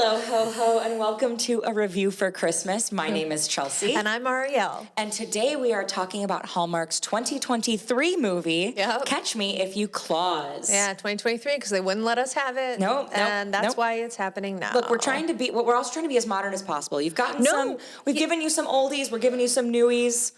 Hello, ho, ho, and welcome to A Review for Christmas. My name is Chelsea. And I'm Ariel. And today we are talking about Hallmark's 2023 movie, Catch Me If You CLAUS. Yeah, 2023, because they wouldn't let us have it. And that's why it's happening now. Look, we're also trying to be as modern as possible. You've gotten we've given you some oldies, we're giving you some newies.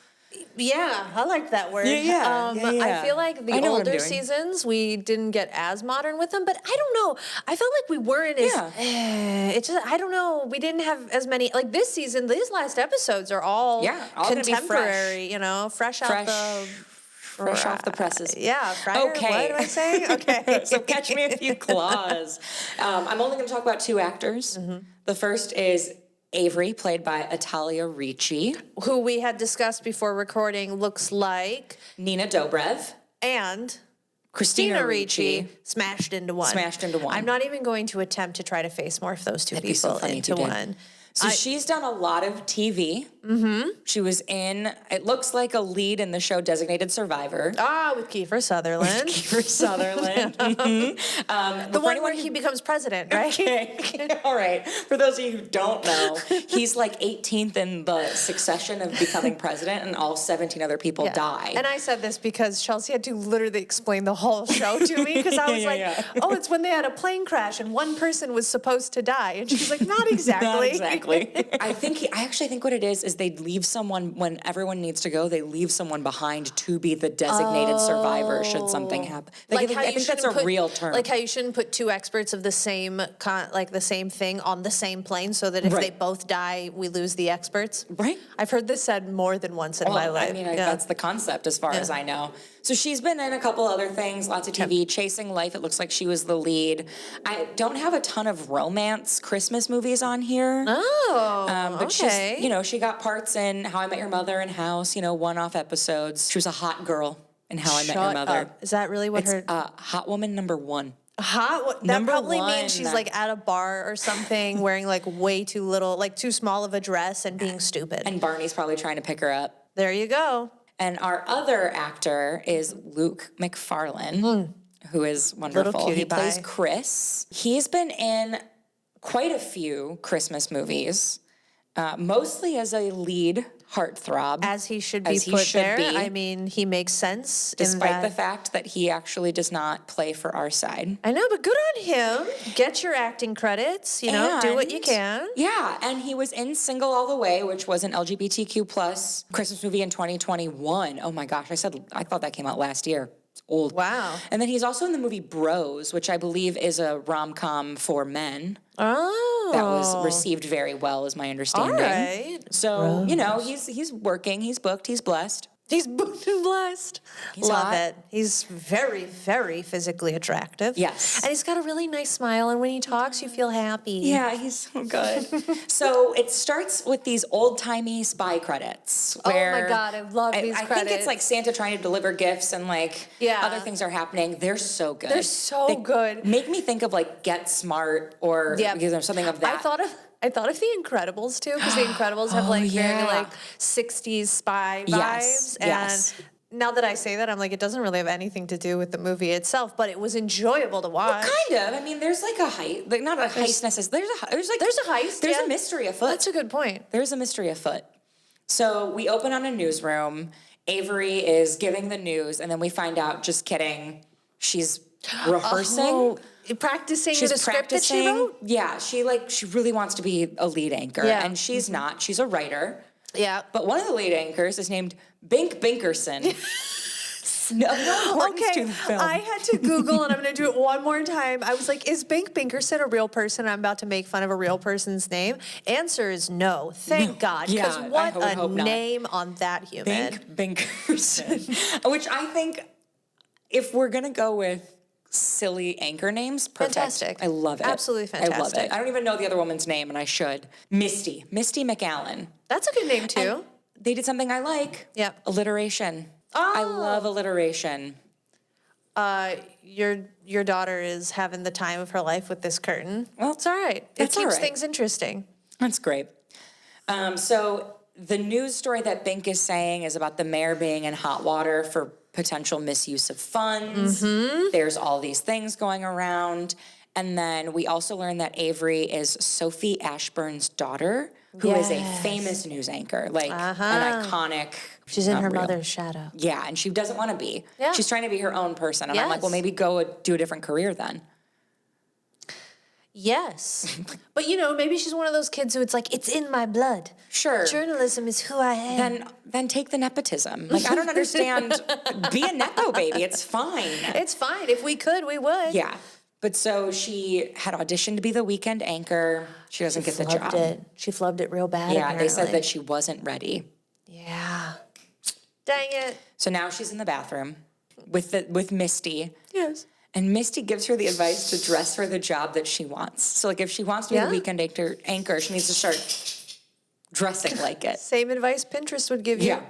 Yeah, I like that word. Yeah. I feel like the older seasons, we didn't get as modern with them, but I don't know. I felt like we weren't as, it's just, I don't know. We didn't have as many, like this season, these last episodes are all contemporary, fresh off the presses. Yeah, fryer. Okay. What am I saying? Okay. So Catch Me If You CLAUS. I'm only going to talk about two actors. Mm-hmm. The first is Avery, played by Italia Ricci. Who we had discussed before recording looks like Nina Dobrev. And Christina Ricci. Smashed into one. I'm not even going to attempt to try to face morph those two people into one. So she's done a lot of TV. Mm-hmm. She was in, it looks like a lead in the show Designated Survivor. With Kiefer Sutherland. Mm-hmm. The one where he becomes president, right? Okay. All right. For those of you who don't know, he's like 18th in the succession of becoming president, and all 17 other people die. And I said this because Chelsea had to literally explain the whole show to me, because I was oh, it's when they had a plane crash and one person was supposed to die. And she's like, not exactly. Not exactly. I actually think what it is they leave someone, when everyone needs to go, they leave someone behind to be the designated survivor should something happen. I think that's a real term. Like how you shouldn't put two experts of the same the same thing on the same plane, so that if they both die, we lose the experts. Right. I've heard this said more than once in my life. I mean, that's the concept as far as I know. So she's been in a couple other things, lots of TV. Chasing Life, it looks like she was the lead. I don't have a ton of romance Christmas movies on here. But she's, she got parts in How I Met Your Mother and House, one-off episodes. She was a hot girl in How I Met Your Mother. Is that really what her... Hot woman number one. That probably means she's like at a bar or something, wearing like way too little, like too small of a dress and being stupid. And Barney's probably trying to pick her up. There you go. And our other actor is Luke Macfarlane, who is wonderful. He plays Chris. He's been in quite a few Christmas movies, mostly as a lead heartthrob. As he should be put there. I mean, he makes sense. Despite the fact that he actually does not play for our side. I know, but good on him. Get your acting credits, do what you can. Yeah, and he was in Single All the Way, which was an LGBTQ plus Christmas movie in 2021. Oh my gosh, I thought that came out last year. It's old. Wow. And then he's also in the movie Bros, which I believe is a rom-com for men. Oh. That was received very well, is my understanding. All right. So, he's working, he's booked, he's blessed. He's booked and blessed. Love it. He's very, very physically attractive. Yes. And he's got a really nice smile, and when he talks, you feel happy. Yeah, he's so good. So it starts with these old-timey spy credits. Where oh my God, I love these credits. I think it's like Santa trying to deliver gifts and other things are happening. They're so good. They're so good. Make me think of Get Smart or something of that. I thought of The Incredibles too, because The Incredibles have very 60s spy vibes. Yes. And now that I say that, I'm like, it doesn't really have anything to do with the movie itself, but it was enjoyable to watch. Well, kind of. I mean, there's a heist, not a heist necessarily. There's a heist. There's a mystery afoot. That's a good point. There's a mystery afoot. So we open on a newsroom. Avery is giving the news, and then we find out, just kidding, she's rehearsing. Practicing the script that she wrote? Yeah, she really wants to be a lead anchor, and she's not. She's a writer. Yeah. But one of the lead anchors is named Bink Binkerson. No importance to the film. I had to Google, and I'm going to do it one more time. I was like, is Bink Binkerson a real person? I'm about to make fun of a real person's name. Answer is no. Thank God. Because what a name on that human. Bink Binkerson. Which I think, if we're going to go with silly anchor names, perfect. Fantastic. I love it. Absolutely fantastic. I love it. I don't even know the other woman's name, and I should. Misty McAllen. That's a good name too. And they did something I like. Yep. Alliteration. Oh. I love alliteration. Your daughter is having the time of her life with this curtain. Well, it's all right. It keeps things interesting. That's great. So the news story that Bink is saying is about the mayor being in hot water for potential misuse of funds. Mm-hmm. There's all these things going around. And then we also learn that Avery is Sophie Ashburn's daughter, who is a famous news anchor, like an iconic. She's in her mother's shadow. Yeah, and she doesn't want to be. Yeah. She's trying to be her own person. And I'm like, well, maybe go do a different career then. Yes. But, you know, maybe she's one of those kids who it's like, it's in my blood. Sure. Journalism is who I am. Then take the nepotism. Like, I don't understand. Be a nepo baby. It's fine. It's fine. If we could, we would. Yeah. But so she had auditioned to be the weekend anchor. She doesn't get the job. She flubbed it real bad. Yeah, they said that she wasn't ready. Yeah. Dang it. So now she's in the bathroom with Misty. Yes. And Misty gives her the advice to dress for the job that she wants. So, like, if she wants to be the weekend anchor, she needs to start dressing like it. Same advice Pinterest would give you. Yeah,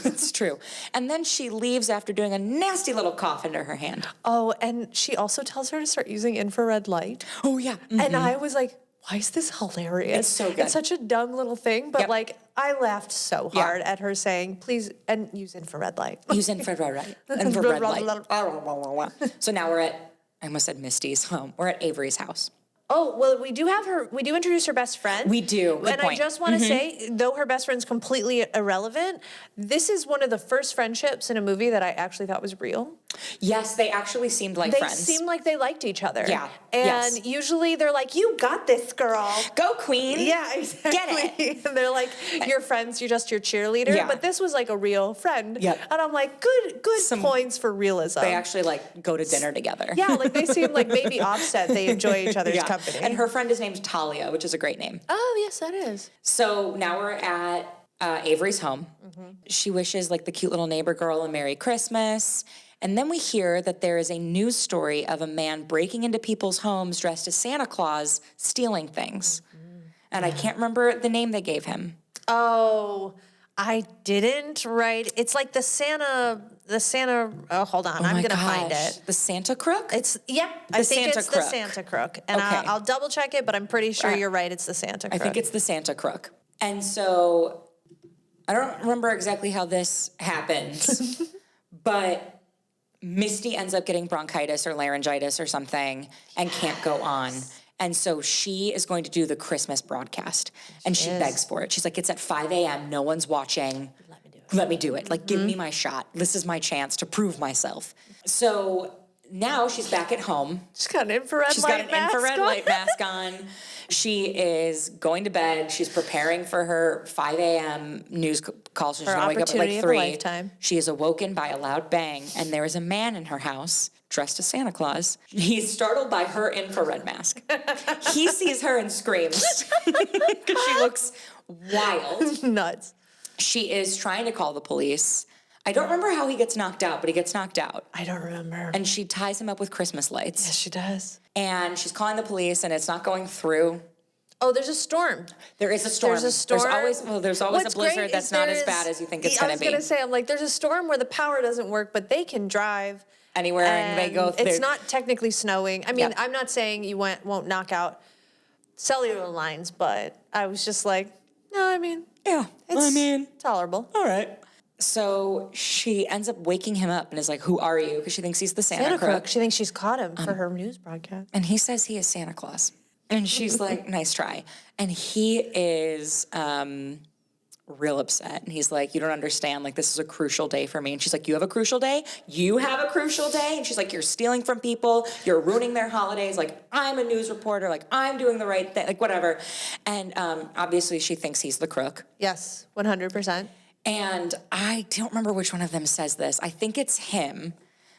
it's true. And then she leaves after doing a nasty little cough into her hand. Oh, and she also tells her to start using infrared light. Oh, yeah. Mm-hmm. And I was like, why is this hilarious? It's so good. It's such a dumb little thing, but like, I laughed so hard at her saying, please, and use infrared light. Use infrared light. Infrared light. So now we're at, I almost said Misty's home. We're at Avery's house. Oh, well, we do introduce her best friend. We do. Good and point. I just want to say, though her best friend's completely irrelevant, this is one of the first friendships in a movie that I actually thought was real. Yes, they actually seemed like friends. They seemed like they liked each other. Yeah. And usually they're like, you got this, girl. Go, queen. Yeah, exactly. Get it. And they're like, you're friends, you're just your cheerleader. Yeah. But this was like a real friend. Yep. And I'm like, good points for realism. They actually like go to dinner together. Yeah, like they seem like maybe Offset. They enjoy each other's company. And her friend is named Talia, which is a great name. Oh, yes, that is. So now we're at Avery's home. She wishes like the cute little neighbor girl a Merry Christmas. And then we hear that there is a news story of a man breaking into people's homes dressed as Santa Claus, stealing things. And I can't remember the name they gave him. Oh, I didn't write. It's like the Santa, hold on, I'm going to find it. The Santa crook? I think it's the Santa crook. And I'll double check it, but I'm pretty sure you're right. It's the Santa crook. I think it's the Santa crook. And so I don't remember exactly how this happens, but Misty ends up getting bronchitis or laryngitis or something and can't go on. And so she is going to do the Christmas broadcast. And she begs for it. She's like, it's at 5 a.m. No one's watching. Let me do it. Like, give me my shot. This is my chance to prove myself. So now she's back at home. She's got an infrared light mask on. She is going to bed. She's preparing for her 5 a.m. news call. So she's going to wake up at like 3. She is awoken by a loud bang, and there is a man in her house dressed as Santa Claus. He's startled by her infrared mask. He sees her and screams because she looks wild. Nuts. She is trying to call the police. I don't remember how he gets knocked out, but he gets knocked out. I don't remember. And she ties him up with Christmas lights. Yes, she does. And she's calling the police, and it's not going through. Oh, there's a storm. There is a storm. There's a storm. There's always a blizzard that's not as bad as you think it's going to be. I was going to say, I'm like, there's a storm where the power doesn't work, but they can drive anywhere and they go. It's not technically snowing. I mean, I'm not saying you won't knock out cellular lines, but I was just like, no, I mean, it's tolerable. All right. So she ends up waking him up and is like, who are you? Because she thinks he's the Santa crook. She thinks she's caught him for her news broadcast. And he says he is Santa Claus. And she's like, nice try. And he is real upset. And he's like, you don't understand. Like, this is a crucial day for me. And she's like, you have a crucial day? You have a crucial day? And she's like, you're stealing from people. You're ruining their holidays. Like, I'm a news reporter. Like, I'm doing the right thing. Like, whatever. And obviously she thinks he's the crook. Yes, 100%. And I don't remember which one of them says this. I think it's him.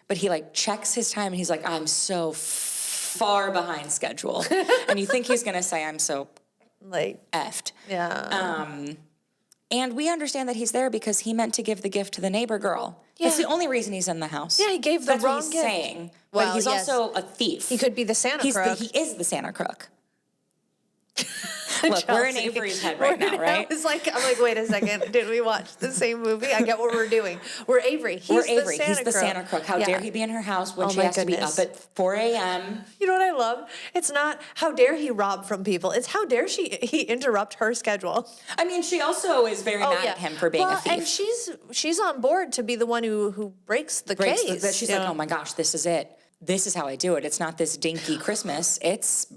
But he, like, checks his time. And he's like, I'm so far behind schedule. And you think he's going to say, I'm so like effed. Yeah. And we understand that he's there because he meant to give the gift to the neighbor girl. Yeah. That's the only reason he's in the house. Yeah, he gave the wrong gift. That's what he's saying. Well, but he's also a thief. He could be the Santa crook. He is the Santa crook. Look, we're in Avery's head right now, right? I'm like, wait a second. Did we watch the same movie? I get what we're doing. We're Avery. He's the Santa crook. How dare he be in her house when she has to be up at 4 a.m. You know what I love? It's not how dare he rob from people. It's how dare he interrupt her schedule. I mean, she also is very mad at him for being a thief. And she's on board to be the one who breaks the case. She's like, oh my gosh, this is it. this is how I do it. It's not this dinky Christmas. It's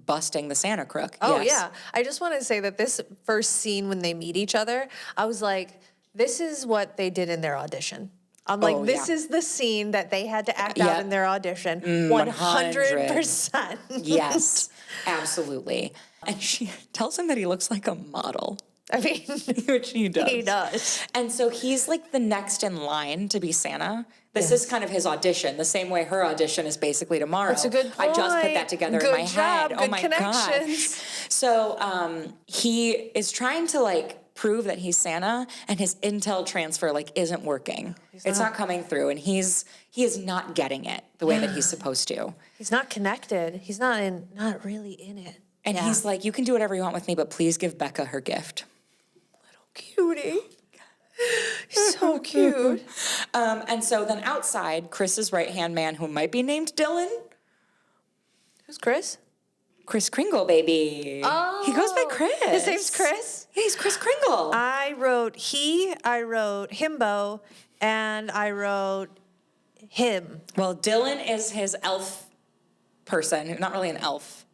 busting the Santa crook. Oh, yes. yeah. I just want to say that this first scene when they meet each other, I was like, this is what they did in their audition. I'm like, this is the scene that they had to act out in their audition. 100%. Yes, absolutely. And she tells him that he looks like a model. I mean, which he does. He does. And so he's like the next in line to be Santa. This is kind of his audition, the same way her audition is basically tomorrow. That's a good point. I just put that together in my head. Good connections. Gosh. So he is trying to like prove that he's Santa, and his intel transfer like isn't working. It's not coming through, and he is not getting it the way that he's supposed to. He's not connected. He's not really in it. And he's like, you can do whatever you want with me, but please give Becca her gift. Cutie. So cute. And so then outside, Chris's right-hand man, who might be named Dylan. Who's Chris? Chris Kringle, baby. Oh. He goes by Chris. His name's Chris? Yeah, he's Chris Kringle. I wrote himbo, and I wrote him. Well, Dylan is his elf person. Not really an elf.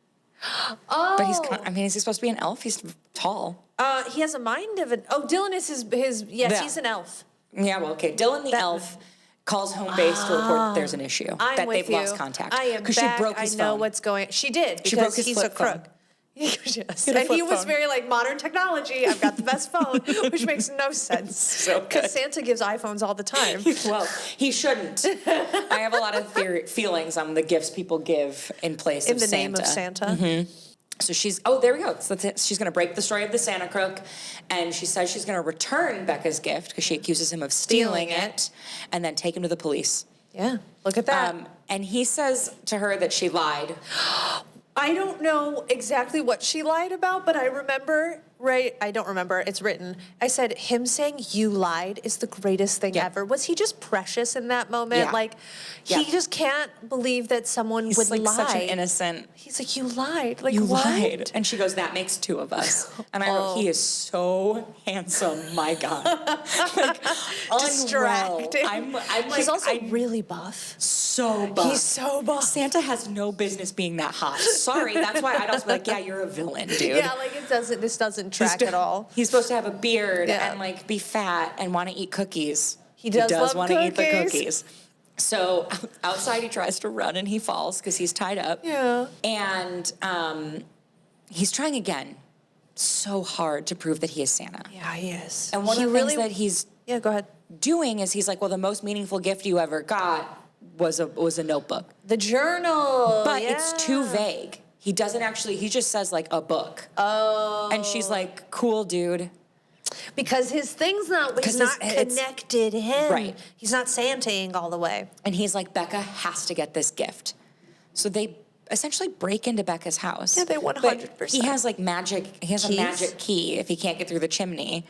Oh. But is he supposed to be an elf? He's tall. He has a mind of an... Oh, Dylan is he's an elf. Yeah, well, okay. Dylan the elf calls home base to report that there's an issue. That they've lost contact. I am back. Because she broke his phone. I know what's going... She did, because he's a crook. Yes. And he was very like, modern technology, I've got the best phone, which makes no sense. So good. Because Santa gives iPhones all the time. Well, he shouldn't. I have a lot of feelings on the gifts people give in place of Santa. In the name of Santa. Mm-hmm. So there we go. So she's going to break the story of the Santa crook, and she says she's going to return Becca's gift because she accuses him of stealing it, and then take him to the police. Yeah, look at that. And he says to her that she lied. I don't know exactly what she lied about, but I remember, I don't remember, it's written. I said, him saying you lied is the greatest thing ever. Was he just precious in that moment? Yeah. Like, he just can't believe that someone would like lie. Such an innocent. He's like, you lied. Like, you what? lied. And she goes, that makes two of us. And I wrote, he is so handsome, my God. Like, distracted. I'm like, he's also really buff. So buff. He's so buff. Santa has no business being that hot. Sorry, that's why I'd also be like, yeah, you're a villain, dude. Yeah, like this doesn't track at all. He's supposed to have a beard and like be fat and want to eat cookies. He does want to eat the cookies. So outside he tries to run and he falls because he's tied up. Yeah. And he's trying again so hard to prove that he is Santa. Yeah, he is. And one of the things that he's go ahead. doing is he's like, well, the most meaningful gift you ever got was a notebook. The journal. But it's too vague. He doesn't actually, he just says like a book. Oh. And she's like, cool, dude. Because he's not connected him. Right. He's not Santaing all the way. And he's like, Becca has to get this gift. So they essentially break into Becca's house. Yeah, they 100%. But he has like magic, he has a magic key if he can't get through the chimney.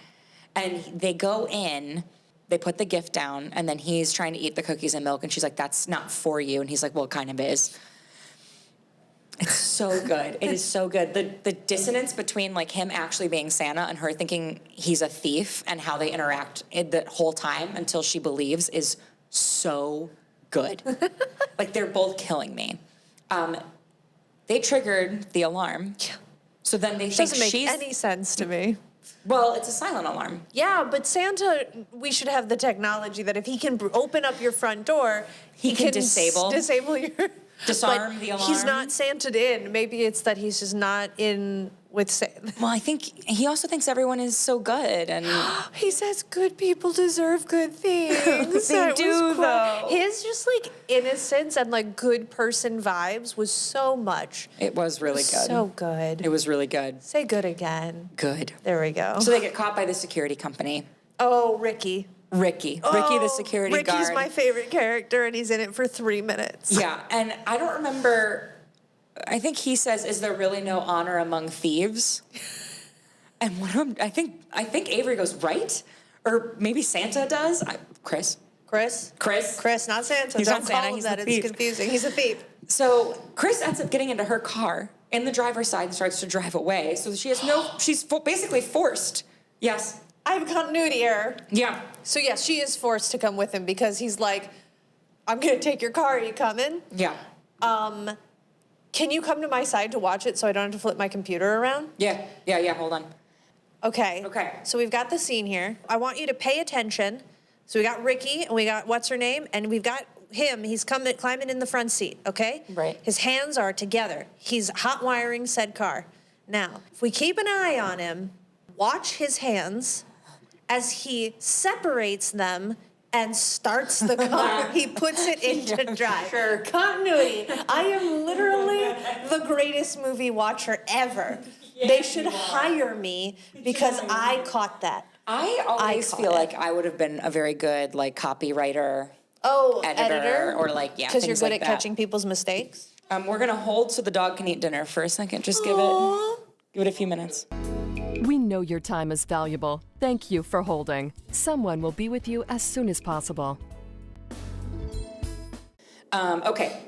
And they go in, they put the gift down, and then he's trying to eat the cookies and milk, and she's like, that's not for you. And he's like, well, it kind of is. It's so good. It is so good. The dissonance between like him actually being Santa and her thinking he's a thief and how they interact the whole time until she believes is so good. Like they're both killing me. They triggered the alarm. So then they think doesn't make any sense to me. Well, it's a silent alarm. Yeah, but Santa, we should have the technology that if he can open up your front door, he can disable your... Disarm the alarm. He's not Santa'd in. Maybe it's that he's just not in with Santa. Well, I think he also thinks everyone is so good, and he says good people deserve good things. They do, though. His just like innocence and like good person vibes was so much. It was really good. So good. It was really good. Say good again. Good. There we go. So they get caught by the security company. Oh, Ricky. Ricky, the security guard. Ricky's my favorite character, and he's in it for 3 minutes. Yeah, and I don't remember. I think he says, "Is there really no honor among thieves?" And one of them, I think Avery goes, "Right," or maybe Santa does. Chris, not Santa. He's Don't not call Santa. him He's that. It's confusing. He's a thief. So Chris ends up getting into her car in the driver's side and starts to drive away. So she has she's basically forced. Yes. I have a continuity error. Yeah. So yes, she is forced to come with him because he's like, I'm going to take your car. Are you coming? Yeah. Can you come to my side to watch it so I don't have to flip my computer around? Yeah. Hold on. Okay. So we've got the scene here. I want you to pay attention. So we got Ricky, and we got what's her name, and we've got him. He's climbing in the front seat, okay? Right. His hands are together. He's hot wiring said car. Now, if we keep an eye on him, watch his hands as he separates them and starts the car. He puts it into drive. Sure. Continuity. I am literally the greatest movie watcher ever. Yeah, they should hire me because I caught that. I always feel like I would have been a very good like copywriter. Editor? Or like, yeah, because you're good like at catching people's mistakes? We're going to hold so the dog can eat dinner for a second. Just give it a few minutes. We know your time is valuable. Thank you for holding. Someone will be with you as soon as possible. Okay.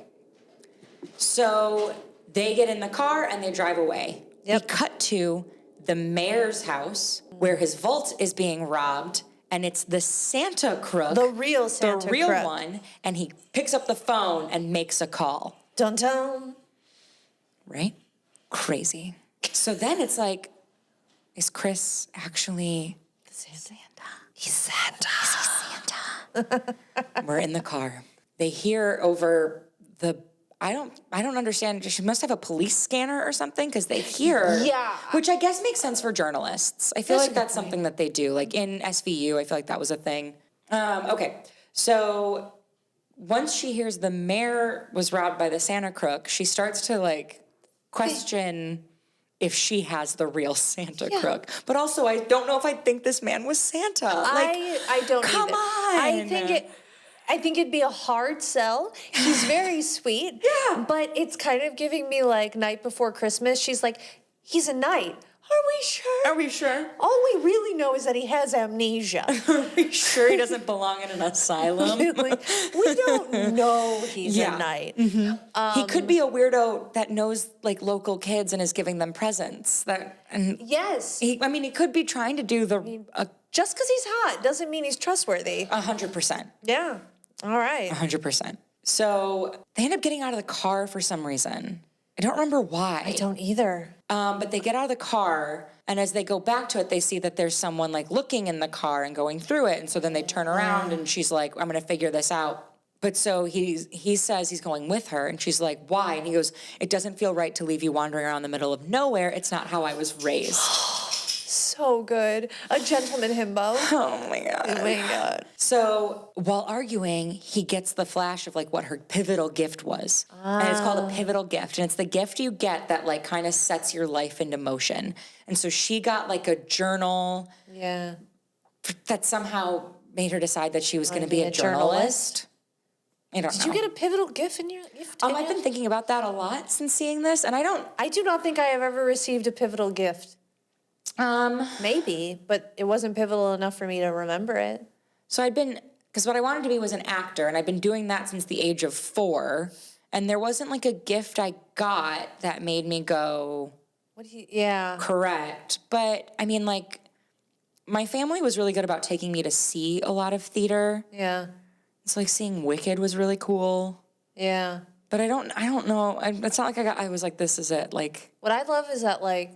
So they get in the car and they drive away. Yep. We cut to the mayor's house where his vault is being robbed. And it's the Santa crook. The real Santa crook. The real one. And he picks up the phone and makes a call. Dun dun. Right? Crazy. So then it's like, is Chris actually Santa? He's Santa. Is he Santa? We're in the car. They hear over the, I don't understand. She must have a police scanner or something because they hear. Yeah. Which I guess makes sense for journalists. I feel like that's something that they do. Like in SVU, I feel like that was a thing. Okay. So once she hears the mayor was robbed by the Santa crook, she starts to like question if she has the real Santa crook. But also, I don't know if I think this man was Santa. Like, I don't come either. on. I think it'd be a hard sell. He's very sweet. Yeah. But it's kind of giving me like Night Before Christmas. She's like, he's a knight. Are we sure? Are we sure? All we really know is that he has amnesia. Are we sure he doesn't belong in an asylum? Like, we don't know he's a knight. Mm-hmm. He could be a weirdo that knows like local kids and is giving them presents. Yes. He could be trying to do just because he's hot doesn't mean he's trustworthy. 100%. Yeah. All right. 100%. So they end up getting out of the car for some reason. I don't remember why. I don't either. But they get out of the car, and as they go back to it, they see that there's someone like looking in the car and going through it. And so then they turn around, and she's like, "I'm going to figure this out." But so he says he's going with her, and she's like, "Why?" And he goes, "It doesn't feel right to leave you wandering around the middle of nowhere. It's not how I was raised." So good. A gentleman himbo. Oh my God. Oh my God. So while arguing, he gets the flash of like what her pivotal gift was. And it's called a pivotal gift. And it's the gift you get that like kind of sets your life into motion. And so she got like a journal that somehow made her decide that she was going to be a journalist. I don't know. Did you get a pivotal gift in your gift? I've been thinking about that a lot since seeing this. And I do not think I have ever received a pivotal gift. Maybe, but it wasn't pivotal enough for me to remember it. So because what I wanted to be was an actor, and I've been doing that since the age of 4, and there wasn't like a gift I got that made me go, correct. But I mean, like, my family was really good about taking me to see a lot of theater. Yeah. It's like seeing Wicked was really cool. Yeah. But I don't know. It's not like I was like, this is it. Like, what I love is that, like,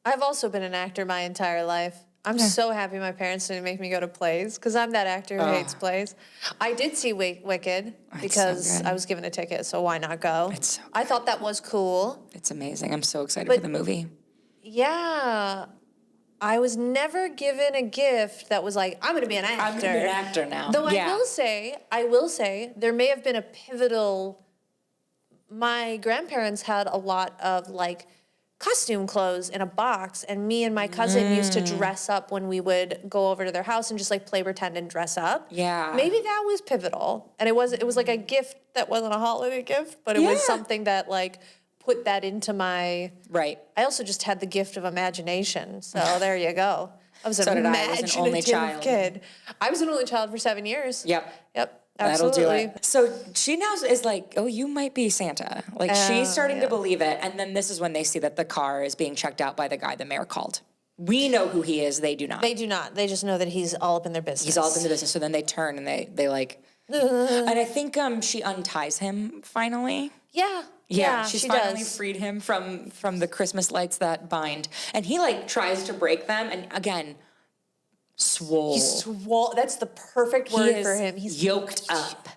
I've also been an actor my entire life. I'm so happy my parents didn't make me go to plays because I'm that actor who hates plays. I did see Wicked because I was given a ticket, so why not go? It's so good. I thought that was cool. It's amazing. I'm so excited for the movie. Yeah. I was never given a gift that was like, I'm going to be an actor. I'm going to be an actor now. Though I will say, there may have been a pivotal. My grandparents had a lot of like costume clothes in a box, and me and my cousin used to dress up when we would go over to their house and just like play pretend and dress up. Yeah. Maybe that was pivotal. And it was like a gift that wasn't a holiday gift, but it was something that like put that into my... Right. I also just had the gift of imagination. So there you go. I was an imaginative kid. I was an only child for 7 years. Yep. Absolutely. That'll do it. So she now is like, oh, you might be Santa. Like, she's starting to believe it. And then this is when they see that the car is being checked out by the guy the mayor called. We know who he is. They do not. They do not. They just know that he's all up in their business. He's all up in the business. So then they turn and they like And I think she unties him finally. Yeah, she's she finally does. freed him from the Christmas lights that bind. And he like tries to break them, and again, swole. He's swole. That's the perfect word for him. He's yoked up.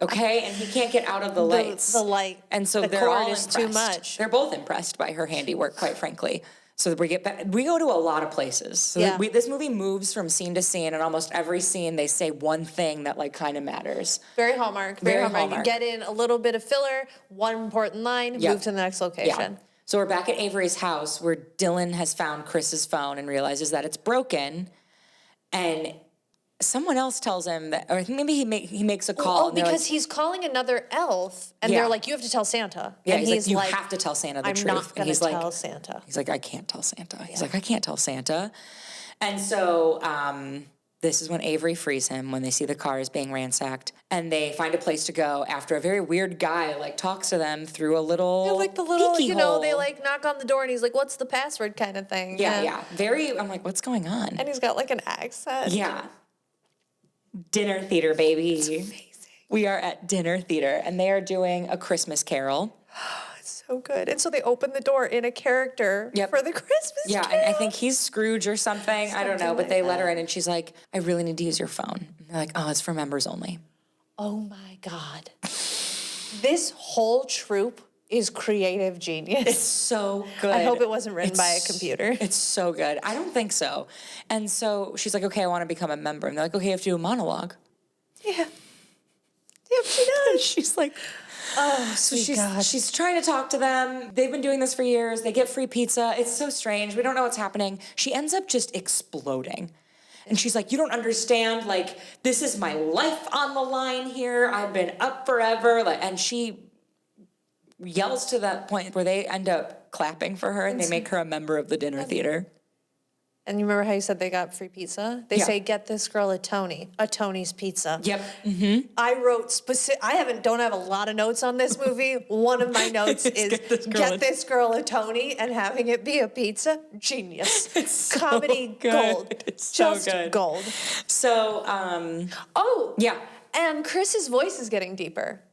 Okay, and he can't get out of the lights. The light. And so the they're cord all is impressed. too much. They're both impressed by her handiwork, quite frankly. So we get back. We go to a lot of places. So this movie moves from scene to scene, and almost every scene they say one thing that like kind of matters. Very Hallmark. Very Hallmark. You get in a little bit of filler, one important line, move to the next location. Yeah. So we're back at Avery's house where Dylan has found Chris's phone and realizes that it's broken, and someone else tells him that, or maybe he makes a call. Oh, because he's calling another elf, and they're like, "You have to tell Santa." Yeah, and he's like, "You have to tell Santa the truth." I'm not going to tell Santa. Santa. He's like, "I can't tell Santa." He's like, "I can't tell Santa," and so this is when Avery frees him when they see the car is being ransacked, and they find a place to go after a very weird guy like talks to them through a little like the little, hole. they like knock on the door, and he's like, "What's the password?" kind of thing. Yeah. Very. I'm like, what's going on? And he's got like an accent. Yeah. Dinner theater, baby. It's amazing. We are at dinner theater, and they are doing A Christmas Carol. It's so good. And so they open the door in a character for the Christmas Carol. And I think he's Scrooge or something. I don't know, but they let her in, and she's like, "I really need to use your phone." And they're like, "Oh, it's for members only." Oh my God. This whole troupe is creative genius. It's so good. I hope it wasn't written by a computer. It's so good. I don't think so. And so she's like, "Okay, I want to become a member." And they're like, "Okay, you have to do a monologue." Yeah. Yep, she does. She's like, oh, sweet God. She's trying to talk to them. They've been doing this for years. They get free pizza. It's so strange. We don't know what's happening. She ends up just exploding. And she's like, "You don't understand. Like, this is my life on the line here. I've been up forever." Like, and she yells to that point where they end up clapping for her, and they make her a member of the dinner theater. And you remember how you said they got free pizza? They say, "Get this girl a Tony's pizza." Yep. Mm-hmm. I wrote don't have a lot of notes on this movie. One of my notes is get this girl a Tony, and having it be a pizza. Genius. It's comedy so gold. It's so just good. Gold. So, and Chris's voice is getting deeper.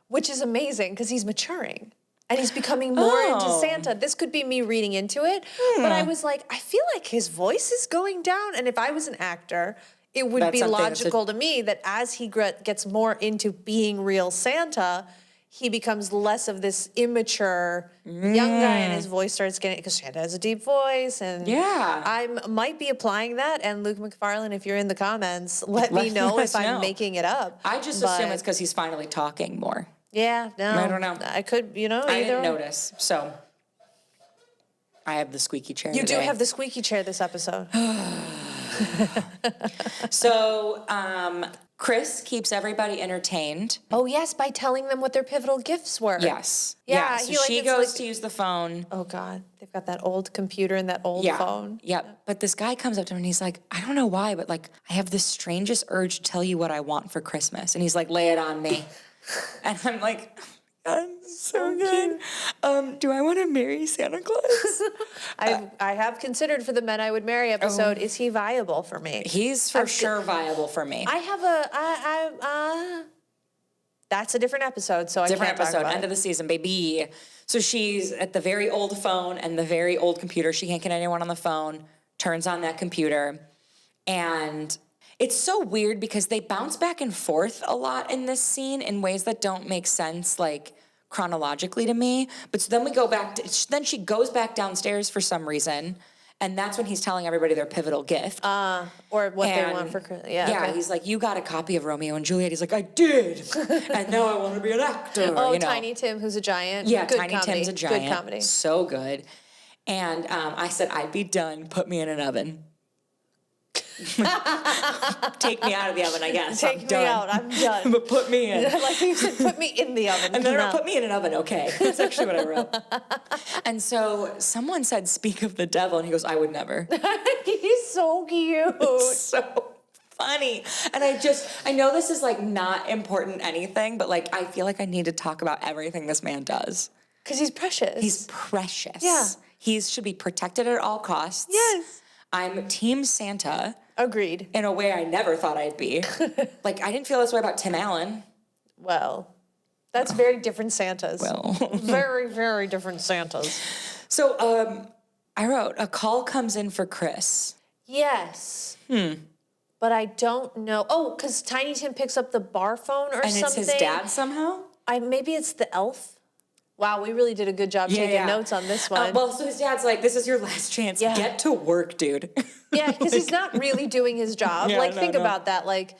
Which is amazing because he's maturing and he's becoming more into Santa. This could be me reading into it, but I was like, I feel like his voice is going down. And if I was an actor, it would be logical to me that as he gets more into being real Santa, he becomes less of this immature young guy, and his voice starts getting, because Santa has a deep voice. And I might be applying that. And Luke Macfarlane, if you're in the comments, let me know if I'm making it up. I just assume it's because he's finally talking more. Yeah, no. I don't know. I could, either. I didn't notice. So I have the squeaky chair You today. do have the squeaky chair this episode. So Chris keeps everybody entertained. Oh, yes, by telling them what their pivotal gifts were. Yes. Yeah. So she goes to use the phone. Oh, God. They've got that old computer and that old phone. Yeah. But this guy comes up to him and he's like, "I don't know why, but like, I have this strangest urge to tell you what I want for Christmas." And he's like, "Lay it on me." And I'm like, so good. Do I want to marry Santa Claus? I have considered for the Men I Would Marry episode, is he viable for me? He's for sure viable for me. I have that's a different episode, so I can't talk about it. End of the season, baby. So she's at the very old phone and the very old computer. She can't get anyone on the phone, turns on that computer, and it's so weird because they bounce back and forth a lot in this scene in ways that don't make sense, like chronologically to me. But so then we go back then she goes back downstairs for some reason, and that's when he's telling everybody their pivotal gift. Or what they want for Christmas. Yeah, he's like, "You got a copy of Romeo and Juliet." He's like, "I did, and now I want to be an actor." Oh, Tiny Tim, who's a giant. Yeah, good Tiny comedy. Tim's a giant. Good comedy. So good. And I said, "I'd be done. Put me in an oven." Take me out of the oven, I guess. Take me out. I'm done. But put me in. Like you said, put me in the oven. And then put me in an oven, okay. That's actually what I wrote. And so someone said, "Speak of the devil," and he goes, "I would never." He's so cute. It's so funny. And I know this is like not important anything, but like I feel like I need to talk about everything this man does. Because he's precious. He's precious. Yeah. He should be protected at all costs. Yes. I'm Team Santa. Agreed. In a way I never thought I'd be. Like, I didn't feel this way about Tim Allen. Well, that's very different Santas. Well. Very, very different Santas. So, I wrote, a call comes in for Chris. Yes. But I don't know. Oh, because Tiny Tim picks up the bar phone or something. And it's his dad somehow? Maybe it's the elf. Wow, we really did a good job taking notes on this one. Well, so his dad's like, this is your last chance. Yeah. Get to work, dude. Yeah, because he's not really doing his job. Yeah, Think about that. Like,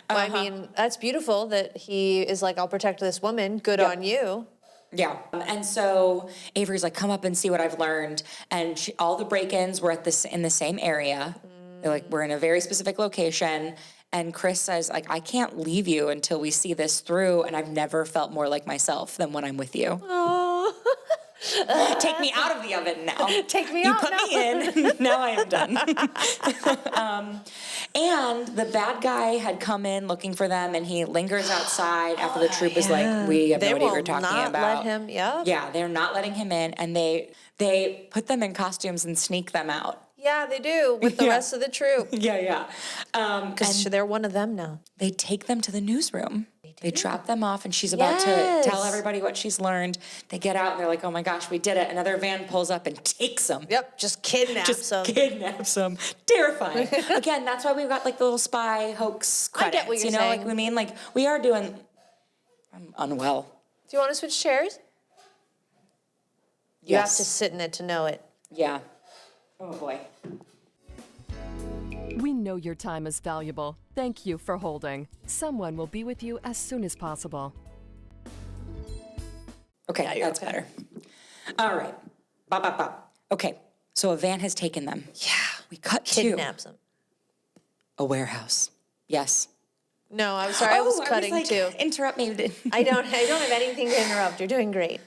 I mean, that's beautiful that he is like, I'll protect this woman. Good on you. Yeah. And so Avery's like, come up and see what I've learned. And all the break-ins were in the same area. They're like, we're in a very specific location. And Chris says, like, I can't leave you until we see this through. And I've never felt more like myself than when I'm with you. Oh. Take me out of the oven now. Take me you out put now. me in. Now I am done. And the bad guy had come in looking for them, and he lingers outside after the troop is like, we have no idea what you're talking about. They will not let him, Yeah, they're not letting him in, and they put them in costumes and sneak them out. Yeah, they do, with the rest of the troop. Yeah. Because they're one of them now. They take them to the newsroom. They drop them off, and she's about to tell everybody what she's learned. They get out, and they're like, oh, my gosh, we did it. Another van pulls up and takes them. Yep, just kidnaps them. Terrifying. Again, that's why we've got, like, the little spy hoax credits. I get what you're saying. Like, we mean, like, we are doing... I'm unwell. Do you want to switch chairs? You have to sit in it to know it. Yeah. Oh, boy. We know your time is valuable. Thank you for holding. Someone will be with you as soon as possible. Okay, that's better. All right. Bop, bop, bop. Okay, so a van has taken them. Yeah. We cut Kidnaps them. a warehouse. Yes. No, I'm sorry. I was cutting like, too. Interrupt me. I don't have anything to interrupt. You're doing great.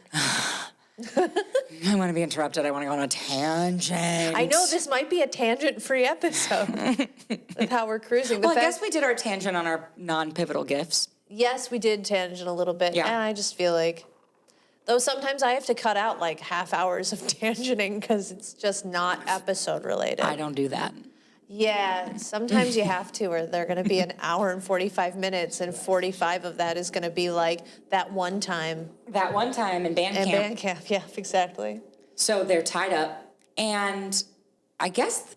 I want to be interrupted. I want to go on a tangent. I know this might be a tangent-free episode with how we're cruising. Well, I guess we did our tangent on our non-pivotal gifts. Yes, we did tangent a little bit. Yeah. And I just feel like, though sometimes I have to cut out like half hours of tangenting because it's just not episode related. I don't do that. Yeah, sometimes you have to, or they're going to be an hour and 45 minutes, and 45 of that is going to be like that one time. That one time in band camp. In band camp, yeah, exactly. So they're tied up, and I guess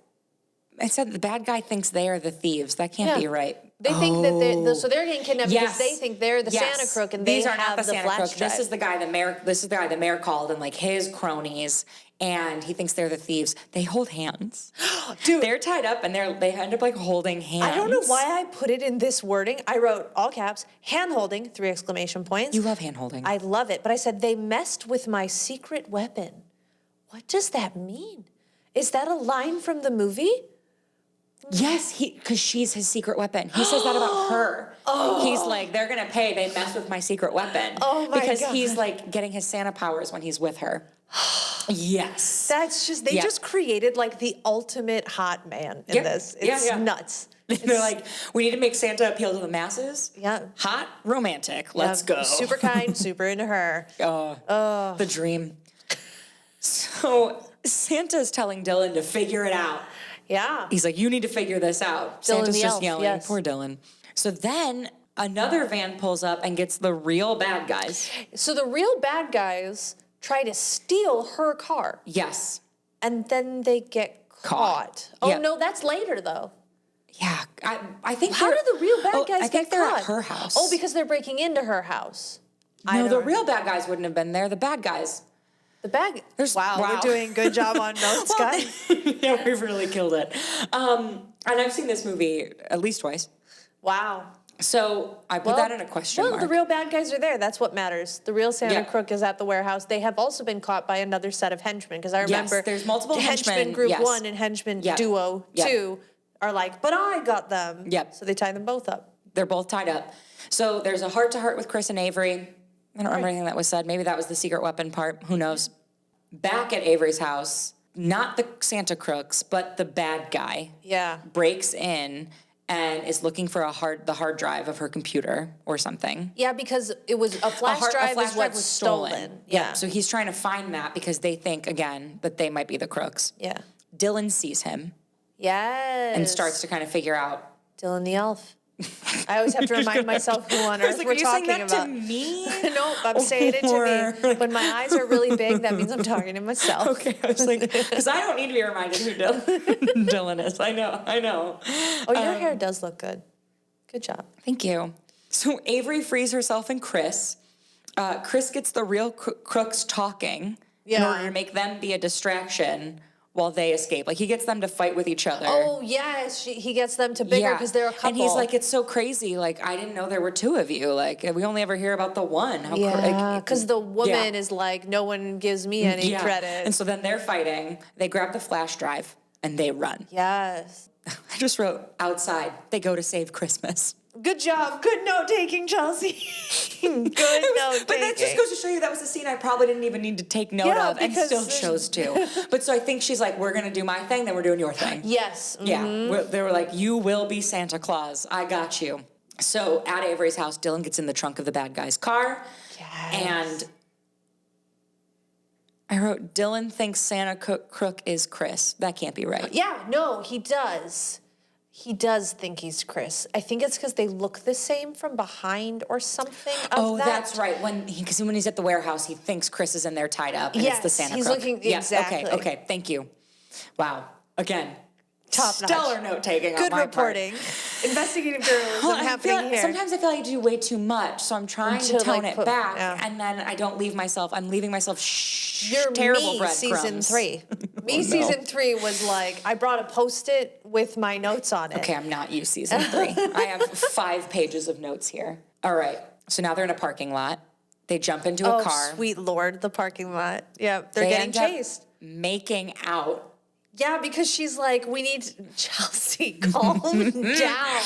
I said the bad guy thinks they are the thieves. That can't be right. They think that so they're getting kidnapped because they think they're the Santa crook, and these they are have not the Santa crook. flash drive. This is the guy the mayor called, and like his cronies, and he thinks they're the thieves. They hold hands. Dude, they're tied up, and they end up like holding hands. I don't know why I put it in this wording. I wrote all caps, hand holding, 3 exclamation points. You love hand holding. I love it, but I said they messed with my secret weapon. What does that mean? Is that a line from the movie? Yes, because she's his secret weapon. He says that about her. He's like, they're going to pay. They mess with my secret weapon. Oh, my Because God. he's like getting his Santa powers when he's with her. Yes. That's just, they just created like the ultimate hot man in this. It's nuts. They're like, we need to make Santa appeal to the masses. Yeah. Hot, romantic. Let's go. Super kind, super into her. The dream. So Santa's telling Dylan to figure it out. Yeah. He's like, you need to figure this out. Dylan Santa's the just elf, yelling. yes. Poor Dylan. So then another van pulls up and gets the real bad guys. So the real bad guys try to steal her car. Yes. And then they get caught. Oh, no, that's later, though. Yeah. I think How do the real bad guys get caught? I think they're at her house. Oh, because they're breaking into her house. No, the real bad guys wouldn't have been there. The bad guys. Wow, we're doing a good job on notes, guys. Yeah, we've really killed it. And I've seen this movie at least twice. Wow. So I put that in a question mark. The real bad guys are there. That's what matters. The real Santa crook is at the warehouse. They have also been caught by another set of henchmen, because I remember there's multiple henchmen. Group 1 and Henchman Duo 2 are like, but I got them. Yep. So they tie them both up. They're both tied up. So there's a heart-to-heart with Chris and Avery. I don't remember anything that was said. Maybe that was the secret weapon part. Who knows? Back at Avery's house, not the Santa crooks, but the bad guy breaks in and is looking for the hard drive of her computer or something. Yeah, because it was a flash drive was stolen. Yeah. So he's trying to find that because they think, again, that they might be the crooks. Yeah. Dylan sees him. Yes. And starts to kind of figure out. Dylan the elf. I always have to remind myself who on earth we're talking about. To me? Nope, I'm saying it to me. When my eyes are really big, that means I'm talking to myself. Okay, I was like, because I don't need to be reminded who Dylan is. I know. Oh, your hair does look good. Good job. Thank you. So Avery frees herself and Chris. Chris gets the real crooks talking in order to make them be a distraction while they escape. Like, he gets them to fight with each other. Oh, yes. He gets them to bigger because they're a couple. And he's like, it's so crazy. Like, I didn't know there were two of you. Like, we only ever hear about the one. Because the woman is like, no one gives me any credit. And so then they're fighting. They grab the flash drive and they run. Yes. I just wrote, outside, they go to save Christmas. Good job. Good note-taking, Chelsea. Good note-taking. But that just goes to show you that was a scene I probably didn't even need to take note of and still chose to. But so I think she's like, we're going to do my thing, then we're doing your thing. Yes. Mm-hmm. Yeah. They were like, you will be Santa Claus. I got you. So at Avery's house, Dylan gets in the trunk of the bad guy's car. Yes. And I wrote, Dylan thinks Santa crook is Chris. That can't be right. Yeah, no, he does. He does think he's Chris. I think it's because they look the same from behind or something. That's right. Because when he's at the warehouse, he thinks Chris is in there tied up, and it's the Santa he's crook. Looking exactly. Okay. Thank you. Wow. Again, top stellar note taking. Good on my reporting. Part. Investigative journalism happening here. Sometimes I feel like I do way too much, so I'm trying to tone it back, and then I don't leave myself. I'm leaving myself terrible breadcrumbs. Season 3. Season 3 was like, I brought a Post-it with my notes on it. Okay, I'm not you, season 3. I have 5 pages of notes here. All right, so now they're in a parking lot. They jump into a car. Oh, sweet Lord, the parking lot. Yeah, they're getting chased. Making out. Yeah, because she's like, we need Chelsea, calm down.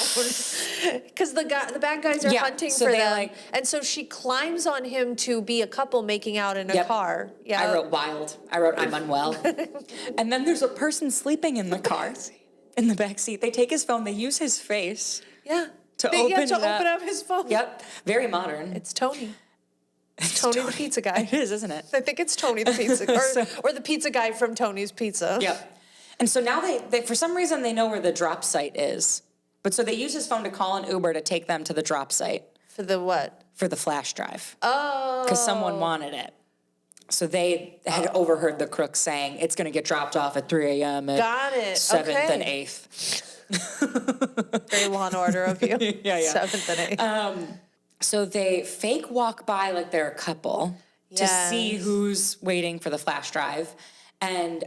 Because the bad guys are hunting for them. And so she climbs on him to be a couple making out in a car. Yeah. I wrote wild. I wrote I'm unwell. And then there's a person sleeping in the car, in the back seat. They take his phone. They use his face. Yeah. To open up his phone. Yep. Very modern. It's Tony. It's Tony the pizza guy. It is, isn't it? I think it's Tony the pizza or the pizza guy from Tony's Pizza. Yep. And so now they for some reason they know where the drop site is. But so they use his phone to call an Uber to take them to the drop site. For the what? For the flash drive. Oh. Because someone wanted it. So they had overheard the crooks saying it's going to get dropped off at 3 a.m. at Got it. 7th and 8th. Very Law and Order of you. Yeah. 7th and 8th. So they fake walk by like they're a couple to see who's waiting for the flash drive. And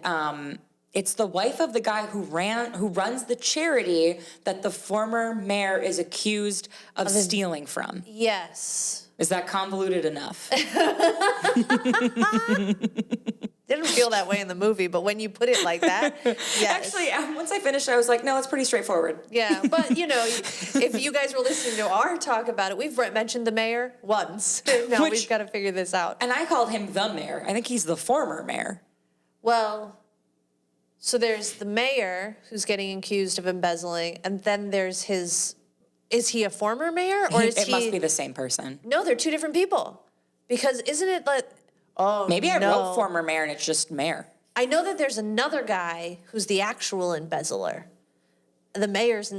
it's the wife of the guy who runs the charity that the former mayor is accused of stealing from. Yes. Is that convoluted enough? Didn't feel that way in the movie, but when you put it like that, yes. Actually, once I finished, I was like, no, it's pretty straightforward. Yeah, but if you guys were listening to our talk about it, we've mentioned the mayor once. Now we've got to figure this out. And I called him the mayor. I think he's the former mayor. Well, so there's the mayor who's getting accused of embezzling, and then there's his... Is he a former mayor, or is he... It must be the same person. No, they're two different people. Because isn't it like... Oh, maybe I wrote former mayor and it's just mayor. I know that there's another guy who's the actual embezzler. The mayor's...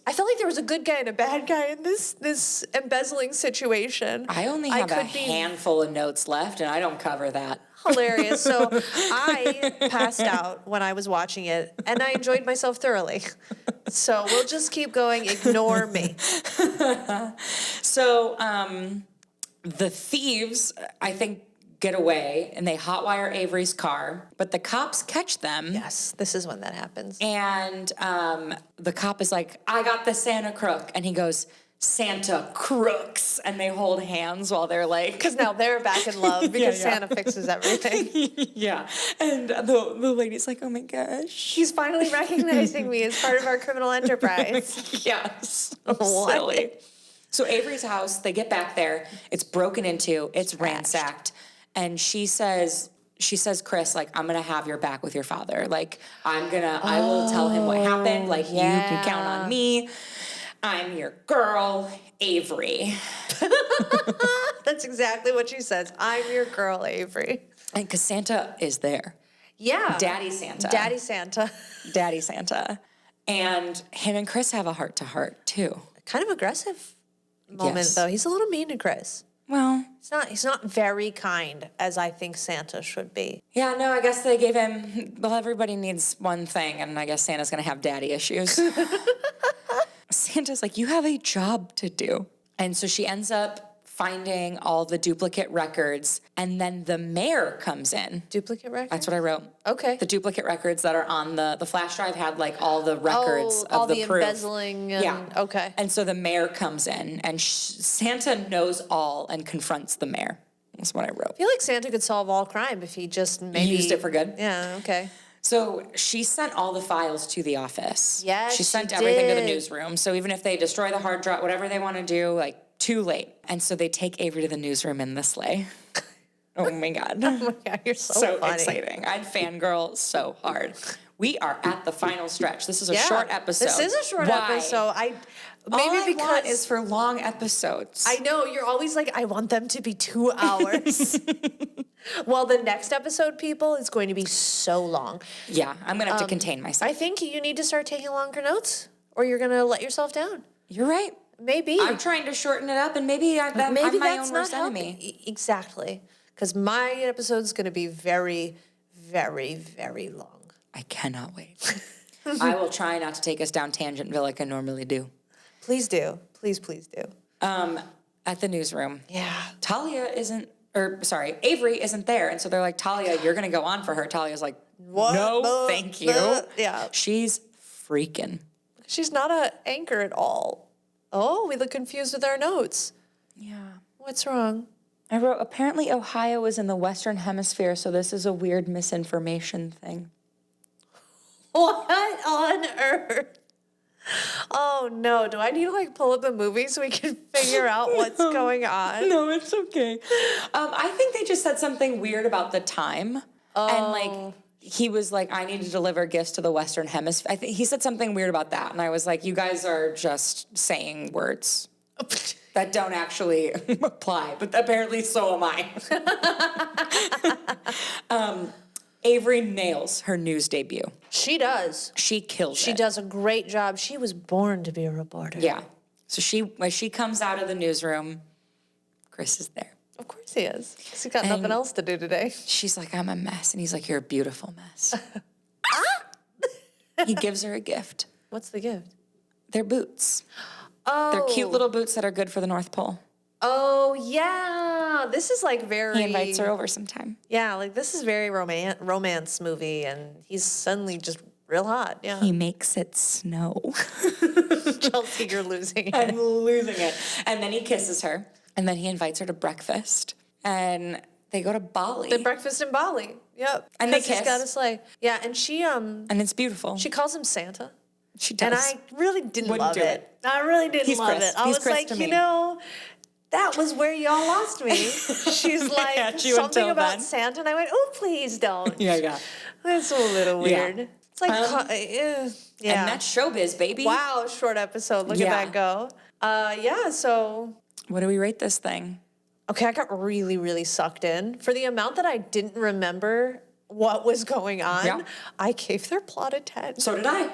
I felt like there was a good guy and a bad guy in this embezzling situation. I only have a handful of notes left, and I don't cover that. Hilarious. So I passed out when I was watching it, and I enjoyed myself thoroughly. So we'll just keep going. Ignore me. So the thieves, I think, get away, and they hotwire Avery's car, but the cops catch them. Yes, this is when that happens. And the cop is like, I got the Santa crook. And he goes, Santa crooks. And they hold hands while they're like... Because now they're back in love because Santa fixes everything. Yeah. And the lady's like, oh my gosh. He's finally recognizing me as part of our criminal enterprise. Yes. So silly. So Avery's house, they get back there. It's broken into. It's ransacked. And she says, Chris, like, I'm going to have your back with your father. Like, I will tell him what happened. Like, you can count on me. I'm your girl, Avery. That's exactly what she says. I'm your girl, Avery. And because Santa is there. Yeah. Daddy Santa. Daddy Santa. Daddy Santa. And him and Chris have a heart-to-heart, too. Kind of aggressive moment, though. He's a little mean to Chris. Well, he's not very kind as I think Santa should be. Yeah, no, I guess they gave him, well, everybody needs one thing, and I guess Santa's going to have daddy issues. Santa's like, you have a job to do. And so she ends up finding all the duplicate records, and then the mayor comes in. Duplicate records? That's what I wrote. Okay. The duplicate records that are on the flash drive had like all the records of all the proof. embezzling. And, okay. And so the mayor comes in, and Santa knows all and confronts the mayor. That's what I wrote. I feel like Santa could solve all crime if he just maybe used it for good. Yeah, okay. So she sent all the files to the office. Yes, she sent everything to the newsroom. So even if they destroy the hard drive, whatever they want to do, like, too late. And so they take Avery to the newsroom in the sleigh. Oh my God. Oh my God, you're so funny. Exciting. I'd fangirl so hard. We are at the final stretch. This is a short episode. This is a short episode. All I want is for long episodes. I know, you're always like, I want them to be 2 hours. Well, the next episode, people, is going to be so long. Yeah, I'm going to have to contain myself. I think you need to start taking longer notes, or you're going to let yourself down. You're right. Maybe. I'm trying to shorten it up, and maybe I'm my own worst enemy. Exactly. Because my episode's going to be very, very, very long. I cannot wait. I will try not to take us down Tangentville like I normally do. Please do. Please, please do. At the newsroom. Yeah. Avery isn't there. And so they're like, Talia, you're going to go on for her. Talia's like, what? No, thank you. Yeah. She's freaking. She's not an anchor at all. Oh, we look confused with our notes. Yeah. What's wrong? I wrote, apparently Ohio is in the Western Hemisphere, so this is a weird misinformation thing. What on earth? Oh, no. Do I need to, like, pull up a movie so we can figure out what's going on? No, it's okay. I think they just said something weird about the time. Oh. And, like, he was like, I need to deliver gifts to the Western Hemisphere. I think he said something weird about that. And I was like, you guys are just saying words that don't actually apply. But apparently so am I. Avery nails her news debut. She does. She kills it. She does a great job. She was born to be a reporter. Yeah. So when she comes out of the newsroom, Chris is there. Of course he is. Because he's got nothing else to do today. She's like, I'm a mess. And he's like, you're a beautiful mess. He gives her a gift. What's the gift? They're boots. Oh. They're cute little boots that are good for the North Pole. Oh, yeah. This is like very... He invites her over sometime. Yeah, like this is very romance movie, and he's suddenly just real hot. Yeah. He makes it snow. Chelsea, you're losing it. I'm losing it. And then he kisses her, and then he invites her to breakfast, and they go to Bali. The breakfast in Bali. Yep. And they kiss. He's got a sleigh. Yeah, and she and it's beautiful. She calls him Santa. She does. And I really didn't Wouldn't love do it. I really didn't love Chris. it. I was like, you know, that was where y'all lost me. She's like, Yeah, something about Santa, and I went, oh, please don't. Yeah. That's a little weird. Yeah. It's like, yeah. And that's showbiz, baby. Wow, short episode. Look at that go. Yeah, so. What do we rate this thing? Okay, I got really, really sucked in. For the amount that I didn't remember what was going on, I gave their plot a 10. So did I.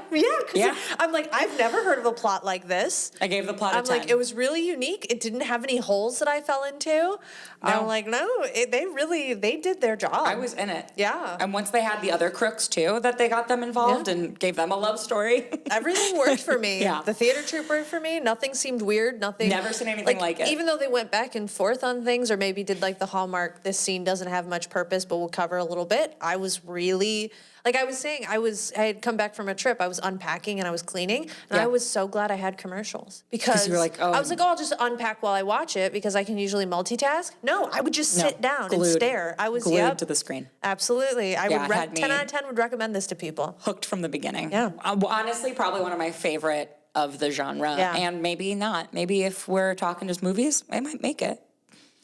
Yeah, I'm like, I've never heard of a plot like this. I gave the plot a 10. I'm like, it was really unique. It didn't have any holes that I fell into. I'm like, no, they did their job. I was in it. Yeah. And once they had the other crooks too, that they got them involved and gave them a love story. Everything worked for me. Yeah. The theater troupe worked for me. Nothing seemed weird. Nothing. Never seen anything like it. Even though they went back and forth on things, or maybe did like the Hallmark, this scene doesn't have much purpose, but we'll cover a little bit. I was really, like I was saying, I had come back from a trip. I was unpacking and I was cleaning, and I was so glad I had commercials because you were like, I was like, I'll just unpack while I watch it because I can usually multitask. No, I would just sit down and stare. I was glued to the screen. Absolutely. I would 10 out of 10 would recommend this to people. Hooked from the beginning. Yeah. Honestly, probably one of my favorite of the genre. Yeah. And maybe not. Maybe if we're talking just movies, I might make it.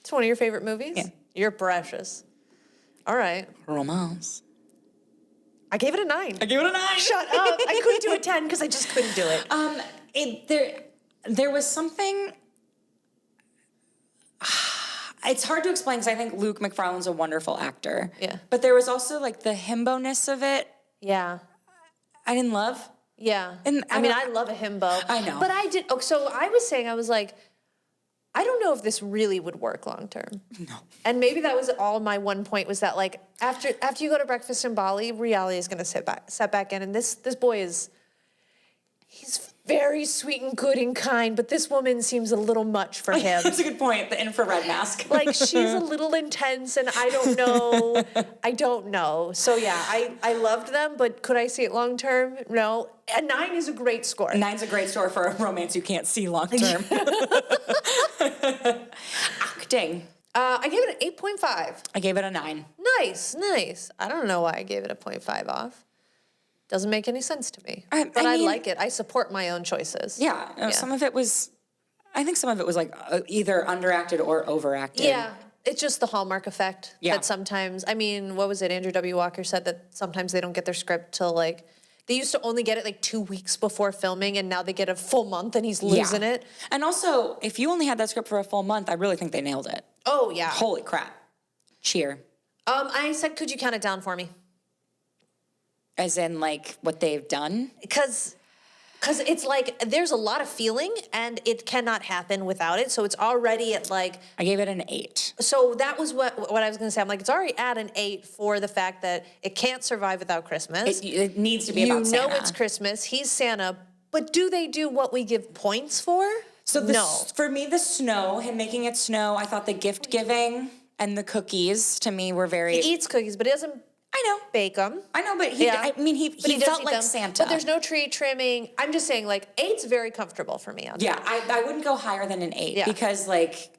It's one of your favorite movies? Yeah. You're precious. All right. Romance. I gave it a 9. I gave it a 9. Shut up. I couldn't do a 10 because I just couldn't do it. There was something. It's hard to explain because I think Luke Macfarlane's a wonderful actor. Yeah. But there was also like the himbo-ness of it. Yeah. I didn't love. Yeah. And I love a himbo. I know. But I did. Oh, so I was saying, I was like, I don't know if this really would work long term. No. And maybe that was all my one point was that like after you go to breakfast in Bali, reality is going to set back in. And this boy he's very sweet and good and kind, but this woman seems a little much for him. That's a good point. The infrared mask. Like she's a little intense and I don't know. So yeah, I loved them, but could I see it long term? No. A 9 is a great score. 9's a great score for a romance you can't see long term. Acting. I gave it an 8.5. I gave it a 9. Nice. I don't know why I gave it a 0.5 off. Doesn't make any sense to me. But I mean, like it. I support my own choices. Yeah. Some of it was, I think some of it was like either underacted or overacted. Yeah. It's just the Hallmark effect. Yeah. That sometimes, I mean, what was it? Andrew W. Walker said that sometimes they don't get their script till like, they used to only get it like 2 weeks before filming and now they get a full month and he's losing it. And also, if you only had that script for a full month, I really think they nailed it. Oh, yeah. Holy crap. Cheer. I said, could you count it down for me? As in, like, what they've done? Because it's like, there's a lot of feeling, and it cannot happen without it, so it's already at, like... I gave it an 8. So that was what I was going to say. I'm like, it's already at an 8 for the fact that it can't survive without Christmas. It needs to be about Santa. You know it's Christmas. He's Santa. But do they do what we give points for? So no. For me, the snow, him making it snow, I thought the gift giving and the cookies, to me, were very... He eats cookies, but he doesn't... I know. Bake them. I know, but he felt like them. Santa. But there's no tree trimming. I'm just saying, like, 8's very comfortable for me. I wouldn't go higher than an 8 because, like,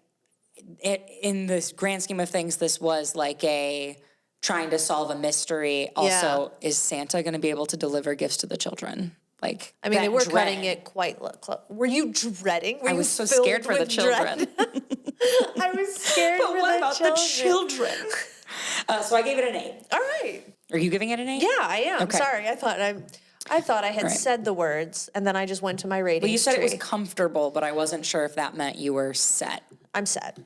in the grand scheme of things, this was like a trying to solve a mystery. Also, is Santa going to be able to deliver gifts to the children? Like, I mean, they were cutting it quite close. Were you dreading? I was so scared for the children. I was scared but for what the about children. the children? So I gave it an 8. All right. Are you giving it an 8? Yeah, I am. Okay. Sorry, I thought I had said the words, and then I just went to my rating. Well, you said it was comfortable, but I wasn't sure if that meant you were set. I'm set.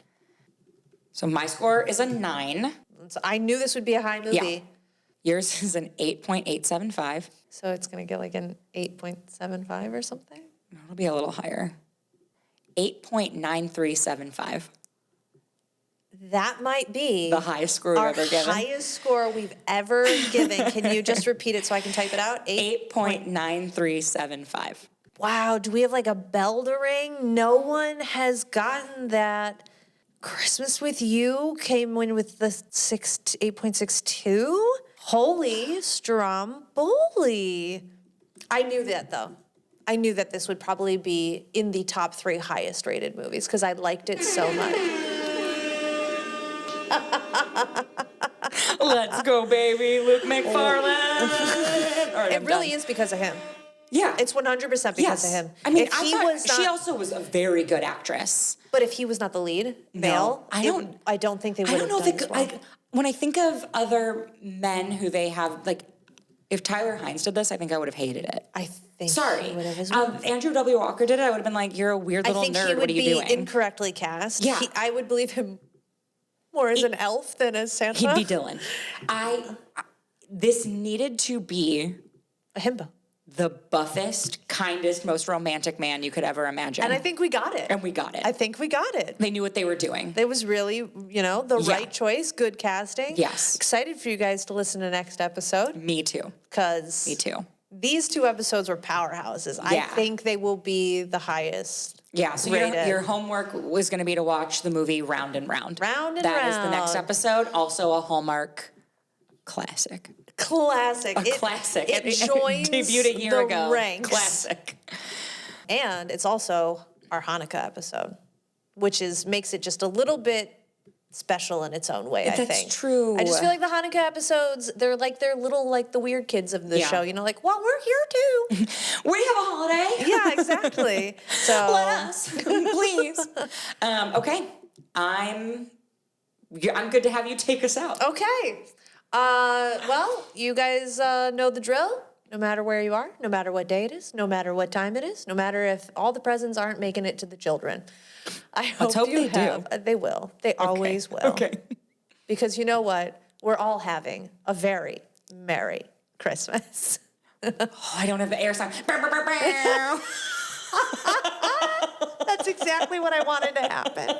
So my score is a 9. So I knew this would be a high movie. Yeah. Yours is an 8.875. So it's going to get like an 8.75 or something? It'll be a little higher. 8.9375. That might be the highest score we've ever given. Our highest score we've ever given. Can you just repeat it so I can type it out? 8.9375. Wow, do we have like a bell to ring? No one has gotten that. Christmas with You came in with the 8.62. Holy Stromboli. I knew that though. I knew that this would probably be in the top 3 highest rated movies because I liked it so much. Let's go, baby, Luke Macfarlane. It really is because of him. Yeah. It's 100% because of him. I mean, she also was a very good actress. But if he was not the lead male, I don't think they would have done as well. Like, when I think of other men who they have, like, if Tyler Hines did this, I think I would have hated it. I think Sorry. he would have as well. Andrew W. Walker did it, I would have been like, you're a weird little nerd. What are you doing? I think he would be incorrectly cast. Yeah. I would believe him more as an elf than as Santa. He'd be Dylan. This needed to be a himbo. The buffest, kindest, most romantic man you could ever imagine. And I think we got it. And we got it. I think we got it. They knew what they were doing. It was really, the right choice, good casting. Yes. Excited for you guys to listen to next episode. Me too. Me too. These 2 episodes were powerhouses. Yeah. I think they will be the highest. Yeah, so your homework was going to be to watch the movie Round and Round. Round and Round. Round. That is the next episode. Also a Hallmark classic. Classic. A classic. It joins debuted a year ago. Ranks. Classic. And it's also our Hanukkah episode, which makes it just a little bit special in its own way, I think. That's true. I just feel like the Hanukkah episodes, they're little, like the weird kids of the show, like, well, we're here too. We have a holiday. Yeah, exactly. So let us, please. Okay. I'm good to have you take us out. Okay. Well, you guys know the drill. no matter where you are, no matter what day it is, no matter what time it is, no matter if all the presents aren't making it to the children. Let's hope they do. They will. They always will. Okay. Because you know what? We're all having a very Merry Christmas. I don't have the air sound. That's exactly what I wanted to happen.